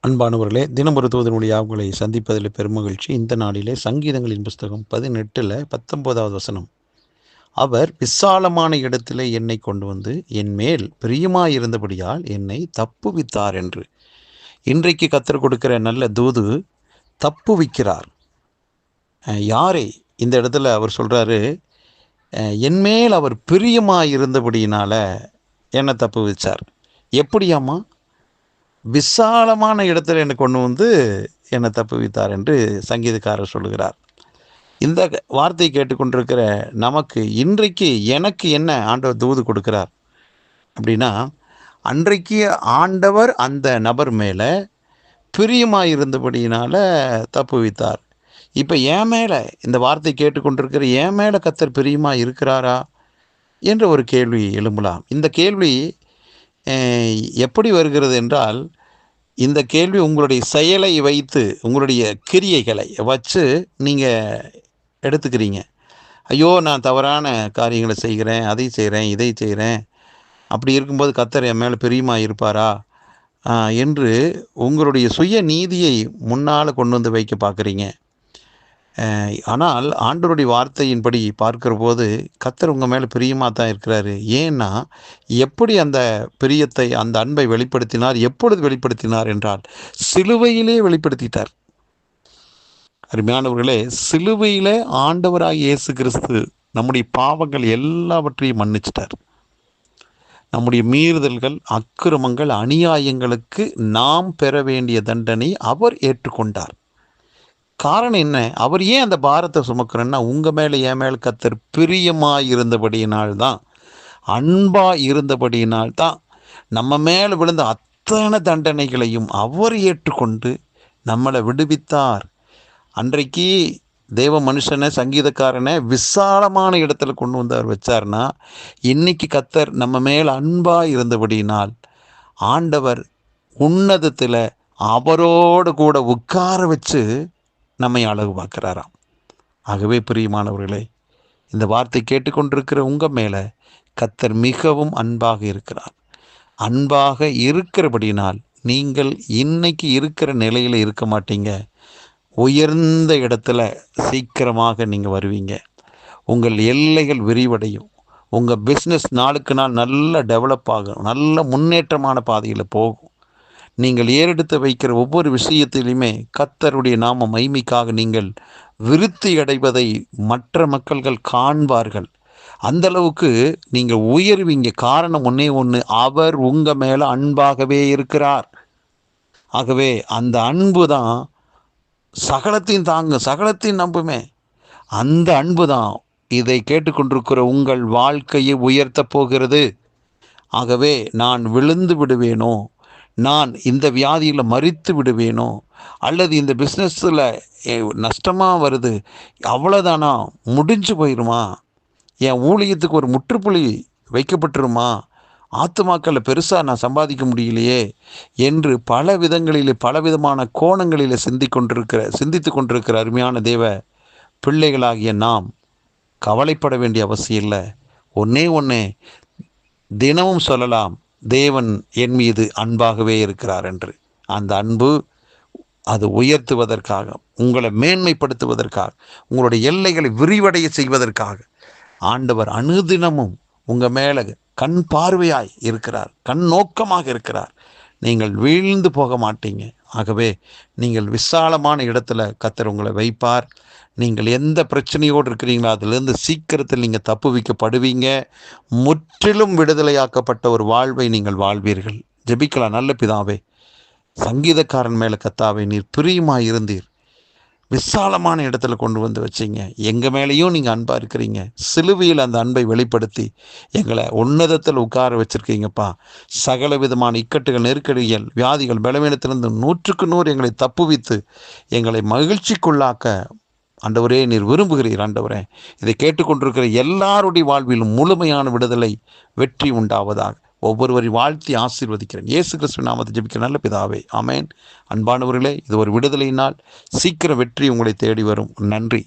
அன்பானவர்களே, தினம் ஒரு தூதனுடைய உங்களை சந்திப்பதில் பெருமகிழ்ச்சி. இந்த நாளிலே சங்கீதங்களின் புஸ்தகம் 18 19வது வசனம். அவர் விசாலமான இடத்திலே என்னை கொண்டு வந்து என் மேல் பிரியமாயிருந்தபடியால் என்னை தப்புவித்தார் என்று. இன்றைக்கு கர்த்தர் கொடுக்கிற நல்ல தூது, தப்புவிக்கிறார். யாரை? இந்த இடத்துல அவர் சொல்கிறாரு, என் மேல் அவர் பிரியமாயிருந்தபடியினால என்னை தப்புவிச்சார். எப்படியாம்மா? விசாலமான இடத்துல என்னை கொண்டு வந்து என்னை தப்புவித்தார் என்று சங்கீதக்காரர் சொல்லுகிறார். இந்த வார்த்தையை கேட்டுக்கொண்டிருக்கிற நமக்கு இன்றைக்கு எனக்கு என்ன ஆண்டவர் தூது கொடுக்கிறார் அப்படின்னா, அன்றைக்கு ஆண்டவர் அந்த நபர் மேலே பிரியமாக இருந்தபடியினால் தப்புவித்தார். இப்போ என் மேலே, இந்த வார்த்தை கேட்டுக்கொண்டிருக்கிற என் மேலே கர்த்தர் பிரியமாக இருக்கிறாரா என்ற ஒரு கேள்வி எழும்பலாம். இந்த கேள்வி எப்படி வருகிறது என்றால், இந்த கேள்வி உங்களுடைய செயலை வைத்து, உங்களுடைய கிரியைகளை வச்சு நீங்கள் எடுத்துக்கிறீங்க. ஐயோ, நான் தவறான காரியங்களை செய்கிறேன், அதை செய்கிறேன், இதை செய்கிறேன், அப்படி இருக்கும்போது கர்த்தர் என் மேலே பிரியமாக இருப்பாரா என்று உங்களுடைய சுய நீதியை முன்னால் கொண்டு வந்து வைக்க பார்க்குறீங்க. ஆனால் ஆண்டவருடைய வார்த்தையின்படி பார்க்கிற போது கர்த்தர் உங்கள் மேலே பிரியமாக தான் இருக்கிறாரு. ஏன்னா, எப்படி அந்த பிரியத்தை, அந்த அன்பை வெளிப்படுத்தினார், எப்பொழுது வெளிப்படுத்தினார் என்றால் சிலுவையிலே வெளிப்படுத்திட்டார். அருமையானவர்களே, சிலுவையிலே ஆண்டவராகிய இயேசு கிறிஸ்து நம்முடைய பாவங்கள் எல்லாவற்றையும் மன்னிச்சிட்டார். நம்முடைய மீறுதல்கள், அக்கிரமங்கள், அநியாயங்களுக்கு நாம் பெற வேண்டிய தண்டனை அவர் ஏற்றுக்கொண்டார். காரணம் என்ன? அவர் ஏன் அந்த பாரத்தை சுமக்கிறேன்னா, உங்கள் மேலே என் மேலே கர்த்தர் பிரியமாக இருந்தபடியினால்தான், அன்பாக இருந்தபடியினால்தான் நம்ம மேலே விழுந்த அத்தனை தண்டனைகளையும் அவர் ஏற்றுக்கொண்டு நம்மளை விடுவித்தார். அன்றைக்கு தேவ மனுஷனை, சங்கீதக்காரனை விசாலமான இடத்துல கொண்டு வந்து அவர் வச்சார்னா, இன்னைக்கு கர்த்தர் நம்ம மேல் அன்பாக இருந்தபடியினால் ஆண்டவர் உன்னதத்தில் அவரோடு கூட உட்கார வச்சு நம்மை அழகு பார்க்கிறாராம். ஆகவே பிரியமானவர்களே, இந்த வார்த்தை கேட்டுக்கொண்டிருக்கிற உங்கள் மேலே கர்த்தர் மிகவும் அன்பாக இருக்கிறார். அன்பாக இருக்கிறபடினால் நீங்கள் இன்னைக்கு இருக்கிற நிலையில் இருக்க மாட்டீங்க. உயர்ந்த இடத்துல சீக்கிரமாக நீங்கள் வருவீங்க. உங்கள் எல்லைகள் விரிவடையும். உங்கள் பிஸ்னஸ் நாளுக்கு நாள் நல்ல டெவலப் ஆகும், நல்ல முன்னேற்றமான பாதையில் போகும். நீங்கள் ஏறெடுத்து வைக்கிற ஒவ்வொரு விஷயத்திலுமே கர்த்தருடைய நாம மகிமைக்காக நீங்கள் விருத்தி அடைவதை மற்ற மக்கள்கள் காண்பார்கள். அந்த அளவுக்கு நீங்கள் உயர்வீங்க. காரணம் ஒன்றே ஒன்று, அவர் உங்கள் மேலே அன்பாகவே இருக்கிறார். ஆகவே அந்த அன்பு தான் சகலத்தையும் தாங்க, சகலத்தையும் நம்புமே. அந்த அன்பு தான் இதை கேட்டுக்கொண்டிருக்கிற உங்கள் வாழ்க்கையை உயர்த்த போகிறது. ஆகவே நான் விழுந்து விடுவேனோ, நான் இந்த வியாதியில் மரித்து விடுவேனோ, அல்லது இந்த பிஸ்னஸில் நஷ்டமாக வருது, அவ்வளோதானா, முடிஞ்சு போயிடுமா, என் ஊழியத்துக்கு ஒரு முற்றுப்புள்ளி வைக்கப்பட்டுருமா, ஆத்துமாக்களில் பெருசாக நான் சம்பாதிக்க முடியலையே என்று பல விதங்களிலே, பலவிதமான கோணங்களில் சிந்தித்து கொண்டிருக்கிற அருமையான தேவ பிள்ளைகளாகிய நாம் கவலைப்பட வேண்டிய அவசியம் இல்லை. ஒன்றே தினமும் சொல்லலாம், தேவன் என் மீது அன்பாகவே இருக்கிறார் என்று. அந்த அன்பு அது உயர்த்துவதற்காக, உங்களை மேன்மைப்படுத்துவதற்காக, உங்களுடைய எல்லைகளை விரிவடைய செய்வதற்காக ஆண்டவர் அனுதினமும் உங்கள் மேலே கண் பார்வையாய் இருக்கிறார், கண் நோக்கமாக இருக்கிறார். நீங்கள் வீழ்ந்து போக மாட்டீங்க. ஆகவே நீங்கள் விசாலமான இடத்துல கர்த்தர் உங்களை வைப்பார். நீங்கள் எந்த பிரச்சனையோடு இருக்கிறீங்களோ அதிலிருந்து சீக்கிரத்தில் நீங்கள் தப்பு வைக்கப்படுவீங்க. முற்றிலும் விடுதலையாக்கப்பட்ட ஒரு வாழ்வை நீங்கள் வாழ்வீர்கள். ஜெபிக்கலாம். நல்ல பிதாவே, சங்கீதக்காரன் மேலே கர்த்தாவே நீர் பிரியமாக இருந்தீர், விசாலமான இடத்துல கொண்டு வந்து வச்சிங்க. எங்கள் மேலேயும் நீங்கள் அன்பாக இருக்கிறீங்க. சிலுவையில் அந்த அன்பை வெளிப்படுத்தி எங்களை உன்னதத்தில் உட்கார வச்சுருக்கீங்கப்பா. சகல விதமான இக்கட்டுகள், நெருக்கடிகள், வியாதிகள், பலவீனத்திலிருந்து 100க்கு 100 எங்களை தப்புவித்து எங்களை மகிழ்ச்சிக்குள்ளாக்க ஆண்டவரே நீர் விரும்புகிறீர். ஆண்டவரே, இதை கேட்டுக்கொண்டிருக்கிற எல்லாருடைய வாழ்விலும் முழுமையான விடுதலை, வெற்றி உண்டாவதாக ஒவ்வொருவரை வாழ்த்தி ஆசீர்வதிக்கிறேன். இயேசு கிறிஸ்துவின் நாமத்தை ஜெபிக்கிற நல்ல பிதாவே, ஆமென். அன்பானவர்களே, இது ஒரு விடுதலையினால் சீக்கிர வெற்றி உங்களை தேடி வரும். நன்றி.